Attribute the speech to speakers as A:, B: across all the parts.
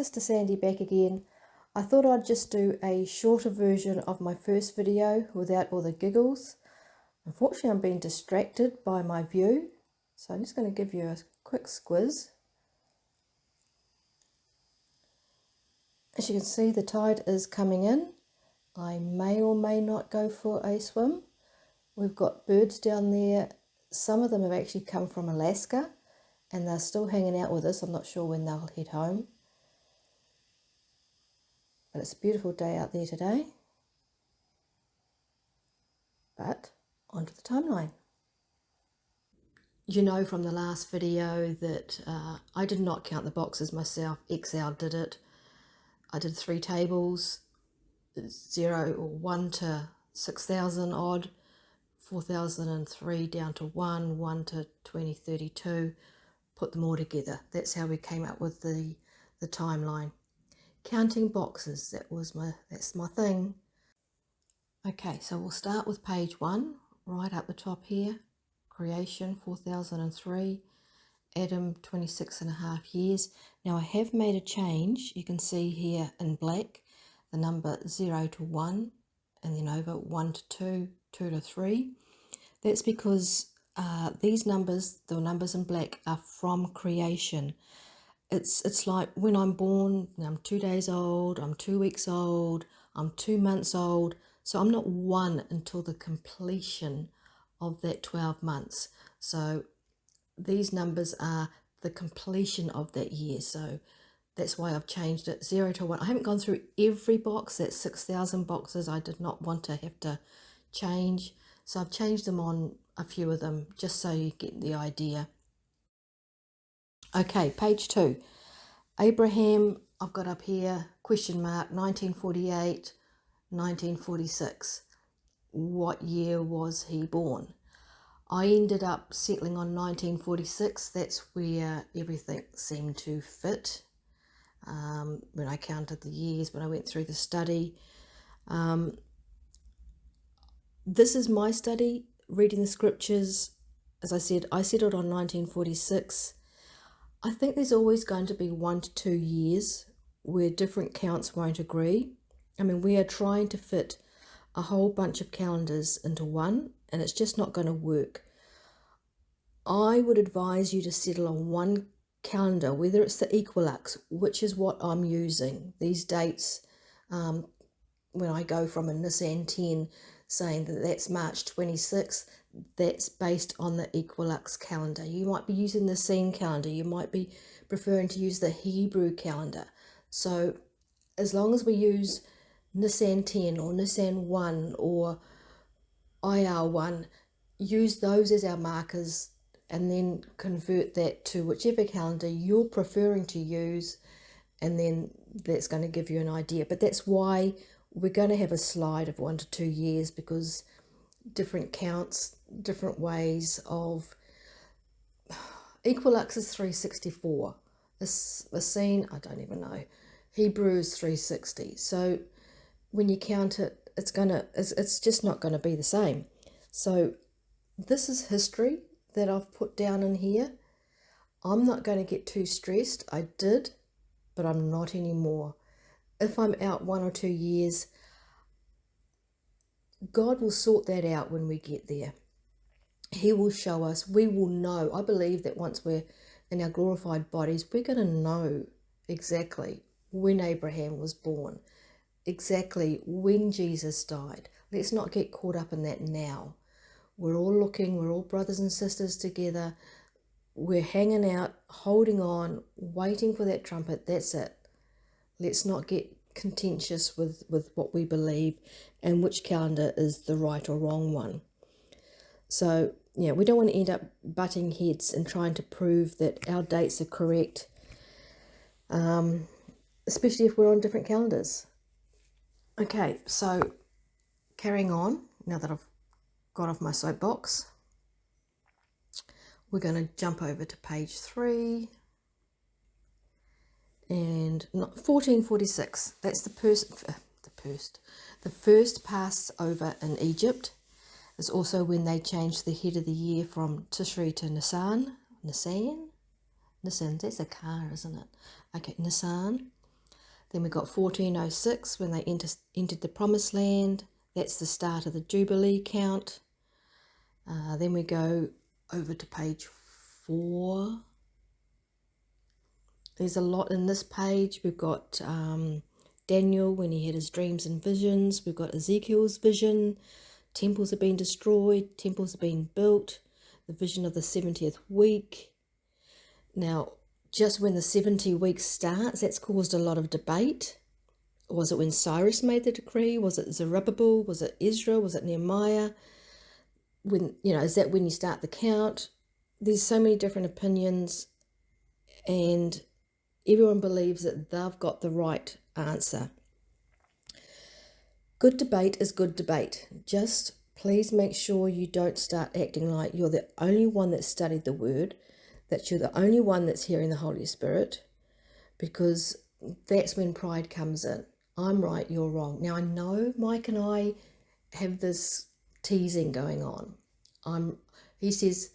A: Sister Sandy back again. I thought I'd just do a shorter version of my first video without all the giggles. Unfortunately, I'm being distracted by my view, so I'm just going to give you a quick squiz. As you can see, the tide is coming in. I may or may not go for a swim. We've got birds down there. Some of them have actually come from Alaska and they're still hanging out with us. I'm not sure when they'll head home. But it's a beautiful day out there today. But onto the timeline. You know from the last video that I did not count the boxes myself. Excel did it. I did 3 tables, 0 or 1 to 6,000 odd, 4,003 down to 1, 1 to 2032. Put them all together. That's how we came up with the timeline. Counting boxes, that's my thing. Okay, so we'll start with page 1, right up the top here. Creation 4003, Adam 26.5 years. Now I have made a change. You can see here in black the number 0 to 1 and then over 1 to 2, 2 to 3. That's because these numbers, the numbers in black, are from creation. It's like when I'm born, I'm 2 days old, I'm 2 weeks old, I'm 2 months old. So I'm not 1 until the completion of that 12 months. So these numbers are the completion of that year. So that's why I've changed it 0 to 1. I haven't gone through every box. That's 6,000 boxes. I did not want to have to change. So I've changed them on a few of them just so you get the idea. Okay, page 2. Abraham, I've got up here, question mark, 1948, 1946. What year was he born? I ended up settling on 1946. That's where everything seemed to fit. When I counted the years, when I went through the study. This is my study, reading the scriptures. As I said, I settled on 1946. I think there's always going to be 1 to 2 years where different counts won't agree. I mean, we are trying to fit a whole bunch of calendars into one, and it's just not going to work. I would advise you to settle on one calendar, whether it's the equinox, which is what I'm using. These dates, when I go from a Nissan 10 saying that that's March 26th, that's based on the equinox calendar. You might be using the Essene calendar. You might be preferring to use the Hebrew calendar. So as long as we use Nissan 10 or Nissan 1 or IR1, use those as our markers and then convert that to whichever calendar you're preferring to use, and then that's going to give you an idea. But that's why we're going to have a slide of 1 to 2 years, because different counts, different ways of... Equinox is 364. Essene, I don't even know. Hebrew is 360. So when you count it, it's just not going to be the same. So this is history that I've put down in here. I'm not going to get too stressed. I did, but I'm not anymore. If I'm out 1 or 2 years, God will sort that out when we get there. He will show us. We will know. I believe that once we're in our glorified bodies, we're going to know exactly when Abraham was born, exactly when Jesus died. Let's not get caught up in that now. We're all looking, we're all brothers and sisters together. We're hanging out, holding on, waiting for that trumpet. That's it. Let's not get contentious with what we believe and which calendar is the right or wrong one. So, yeah, we don't want to end up butting heads and trying to prove that our dates are correct, especially if we're on different calendars. Okay, so carrying on, now that I've got off my soapbox, we're going to jump over to page 3 and 1446. That's the first Passover in Egypt. It's also when they changed the head of the year from Tishri to Nisan. Nisan, that's a car, isn't it? Okay, Nisan. Then we got 1406 when they entered the Promised Land. That's the start of the Jubilee count. Then we go over to page 4. There's a lot in this page. We've got Daniel when he had his dreams and visions. We've got Ezekiel's vision. Temples have been destroyed. Temples have been built. The vision of the 70th week. Now, just when the 70 weeks starts, that's caused a lot of debate. Was it when Cyrus made the decree? Was it Zerubbabel? Was it Ezra? Was it Nehemiah? When, is that when you start the count? There's so many different opinions, and everyone believes that they've got the right answer. Good debate is good debate. Just please make sure you don't start acting like you're the only one that studied the word, that you're the only one that's hearing the Holy Spirit, because that's when pride comes in. I'm right, you're wrong. Now, I know Mike and I have this teasing going on. He says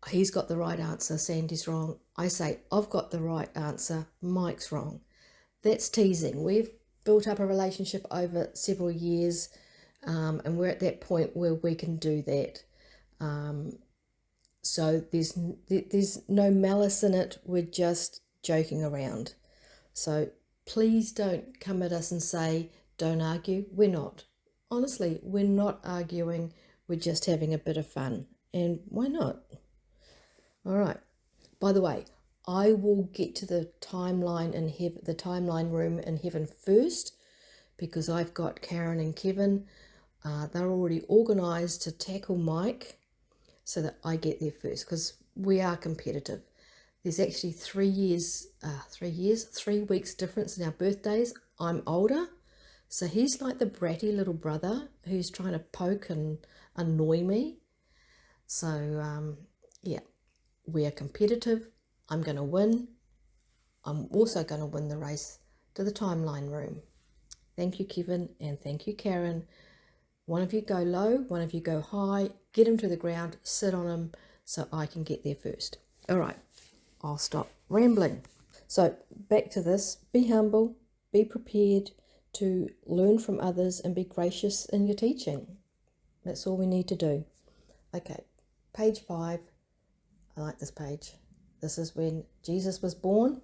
A: he's got the right answer, Sandy's wrong. I say I've got the right answer, Mike's wrong. That's teasing. We've built up a relationship over several years, and we're at that point where we can do that. So there's no malice in it. We're just joking around. So please don't come at us and say, don't argue. We're not. Honestly, we're not arguing. We're just having a bit of fun. And why not? All right. By the way, I will get to the timeline in heaven, the timeline room in heaven first, because I've got Karen and Kevin. They're already organised to tackle Mike so that I get there first, because we are competitive. There's actually 3 weeks difference in our birthdays. I'm older, so he's like the bratty little brother who's trying to poke and annoy me. So, yeah, we are competitive. I'm going to win. I'm also going to win the race to the timeline room. Thank you, Kevin, and thank you, Karen. One of you go low, one of you go high. Get him to the ground, sit on him so I can get there first. All right, I'll stop rambling. So back to this. Be humble, be prepared to learn from others, and be gracious in your teaching. That's all we need to do. Okay, page 5. I like this page. This is when Jesus was born.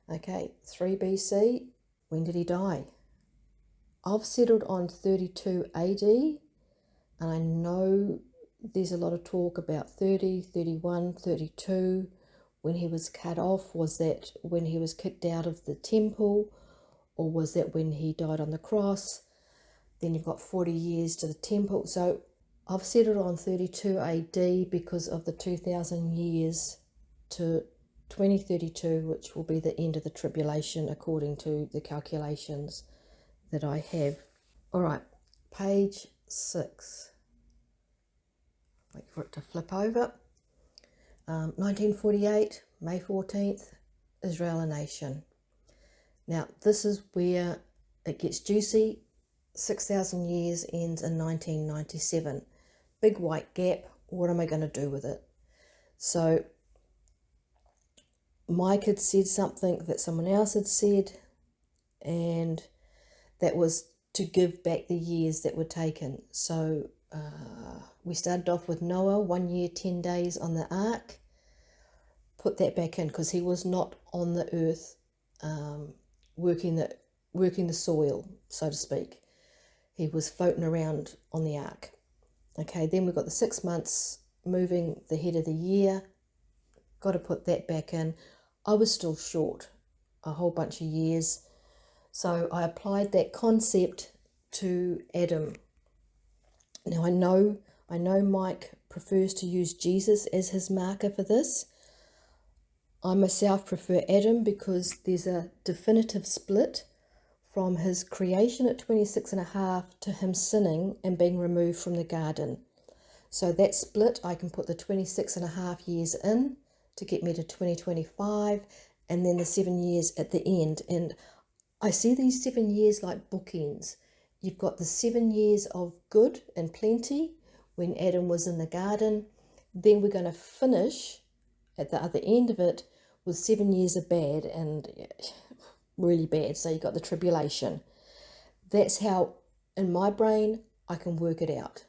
A: Okay, 3 BC. When did he die? I've settled on 32 AD, and I know there's a lot of talk about 30, 31, 32, when he was cut off. Was that when he was kicked out of the temple, or was that when he died on the cross? Then you've got 40 years to the temple. So I've settled on 32 AD because of the 2,000 years to 2032, which will be the end of the tribulation according to the calculations that I have. All right, page 6. Wait for it to flip over. 1948, May 14th, Israel a nation. Now, this is where it gets juicy. 6,000 years ends in 1997. Big white gap. What am I going to do with it? So Mike had said something that someone else had said, and that was to give back the years that were taken. So we started off with Noah, 1 year, 10 days on the ark. Put that back in, because he was not on the earth working the soil, so to speak. He was floating around on the ark. Okay, then we've got the 6 months moving the head of the year. Got to put that back in. I was still short a whole bunch of years. So I applied that concept to Adam. Now I know Mike prefers to use Jesus as his marker for this. I myself prefer Adam because there's a definitive split from his creation at 26.5 to him sinning and being removed from the garden. So that split, I can put the 26.5 years in to get me to 2025, and then the 7 years at the end. And I see these 7 years like bookends. You've got the 7 years of good and plenty when Adam was in the garden. Then we're going to finish at the other end of it with 7 years of bad. And really bad. So you got the tribulation. That's how, in my brain, I can work it out.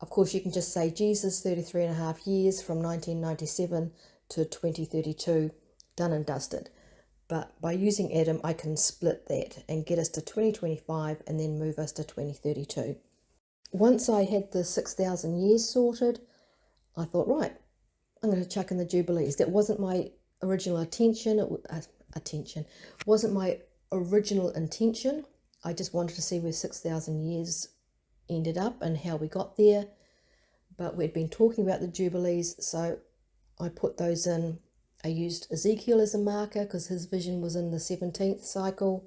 A: Of course, you can just say Jesus, 33 and a half years from 1997 to 2032, done and dusted. But by using Adam, I can split that and get us to 2025 and then move us to 2032. Once I had the 6,000 years sorted, I thought, right, I'm going to chuck in the Jubilees. That wasn't my original wasn't my original intention. I just wanted to see where 6,000 years ended up and how we got there. But we'd been talking about the Jubilees, so I put those in. I used Ezekiel as a marker because his vision was in the 17th cycle,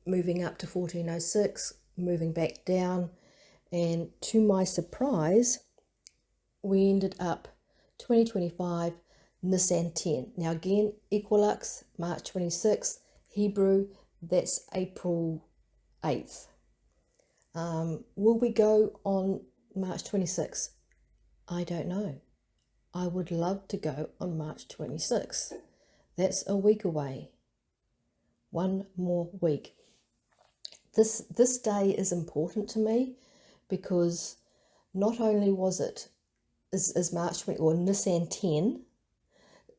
A: moving up to 1406, moving back down. And to my surprise, we ended up 2025, Nisan 10. Now again, Equilux, March 26th, Hebrew, that's April 8th. Will we go on March 26th? I don't know. I would love to go on March 26th. That's a week away. One more week. This day is important to me because not only was it is March 20 or Nisan 10.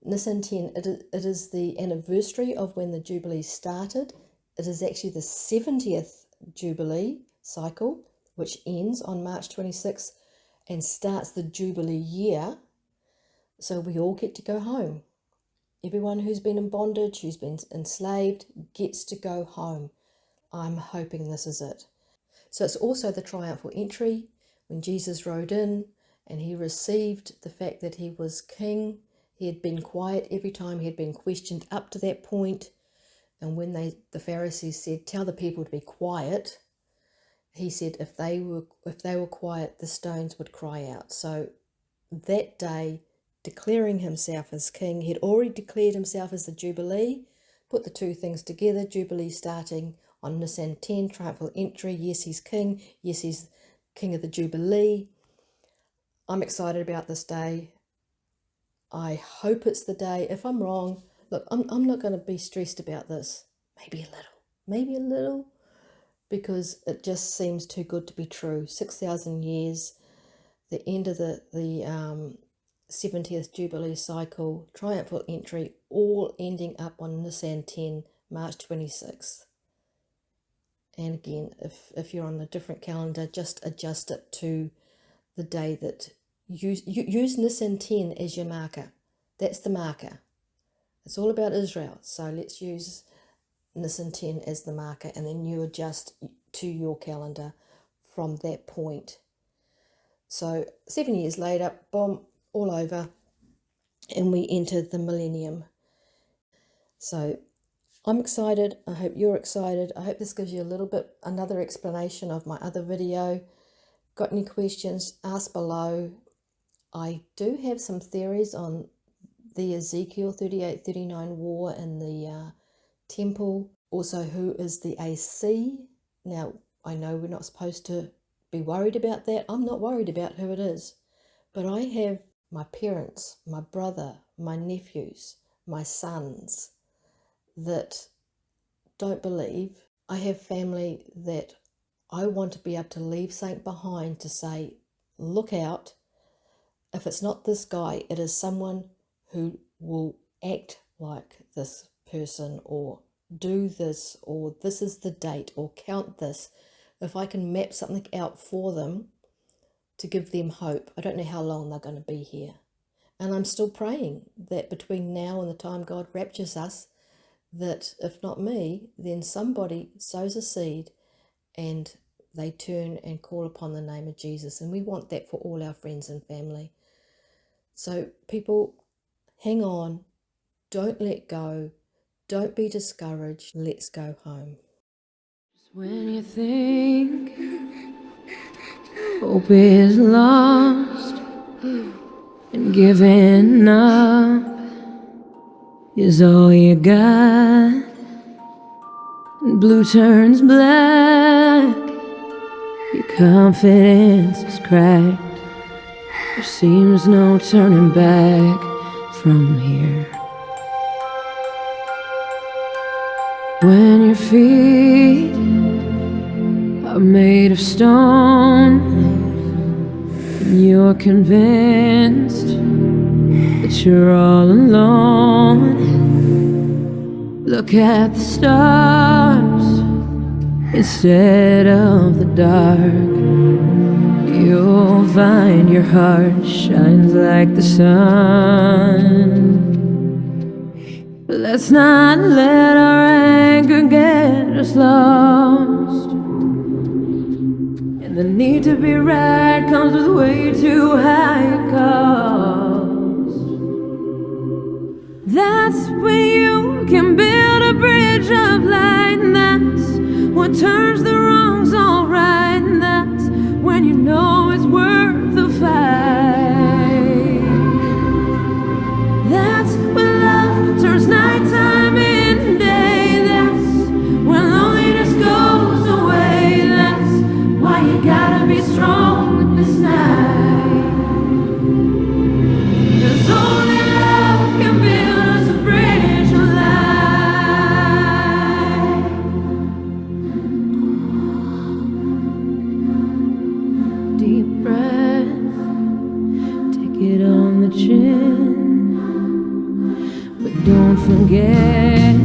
A: Nisan 10, it is the anniversary of when the Jubilee started. It is actually the 70th Jubilee cycle, which ends on March 26th and starts the Jubilee year. So we all get to go home. Everyone who's been in bondage, who's been enslaved, gets to go home. I'm hoping this is it. So it's also the triumphal entry when Jesus rode in and he received the fact that he was king. He had been quiet every time he had been questioned up to that point. And when the Pharisees said, tell the people to be quiet, he said if they were quiet, the stones would cry out. So that day, declaring himself as king, he had already declared himself as the Jubilee, put the two things together, Jubilee starting on Nisan 10, triumphal entry. Yes, he's king. Yes, he's king of the Jubilee. I'm excited about this day. I hope it's the day. If I'm wrong, look, I'm not going to be stressed about this. Maybe a little, because it just seems too good to be true. 6,000 years, the end of the 70th Jubilee cycle, triumphal entry, all ending up on Nisan 10, March 26th. And again, if you're on a different calendar, just adjust it to the day that use Nisan 10 as your marker. That's the marker. It's all about Israel. So let's use Nisan 10 as the marker, and then you adjust to your calendar from that point. So 7 years later, boom, all over, and we enter the millennium. So I'm excited. I hope you're excited. I hope this gives you a little bit, another explanation of my other video. Got any questions, ask below. I do have some theories on the Ezekiel 38-39 war in the temple. Also, who is the AC? Now, I know we're not supposed to be worried about that. I'm not worried about who it is. But I have my parents, my brother, my nephews, my sons that don't believe. I have family that I want to be able to leave something behind to say, look out. If it's not this guy, it is someone who will act like this person or do this, or this is the date, or count this. If I can map something out for them to give them hope. I don't know how long they're going to be here. And I'm still praying that between now and the time God raptures us, that if not me, then somebody sows a seed and they turn and call upon the name of Jesus. And we want that for all our friends and family. So people, hang on, don't let go, don't be discouraged, let's go home.
B: When you think hope is lost and giving up is all you got, and blue turns black, your confidence is cracked, there seems no turning back from here. When your feet are made of stone and you're convinced that you're all alone, look at the stars instead of the dark. You'll find your heart shines like the sun. Let's not let our anger get us lost, and the need to be right comes with way too high a cost. That's when you can build a bridge of light, and that's what turns the wrongs all right, and that's when you know it's worth the fight. That's when love turns nighttime into day. That's when loneliness goes away. That's why you gotta be strong with this night. 'Cause only love can build us a bridge of light. Deep breath, take it on the chin, but don't forget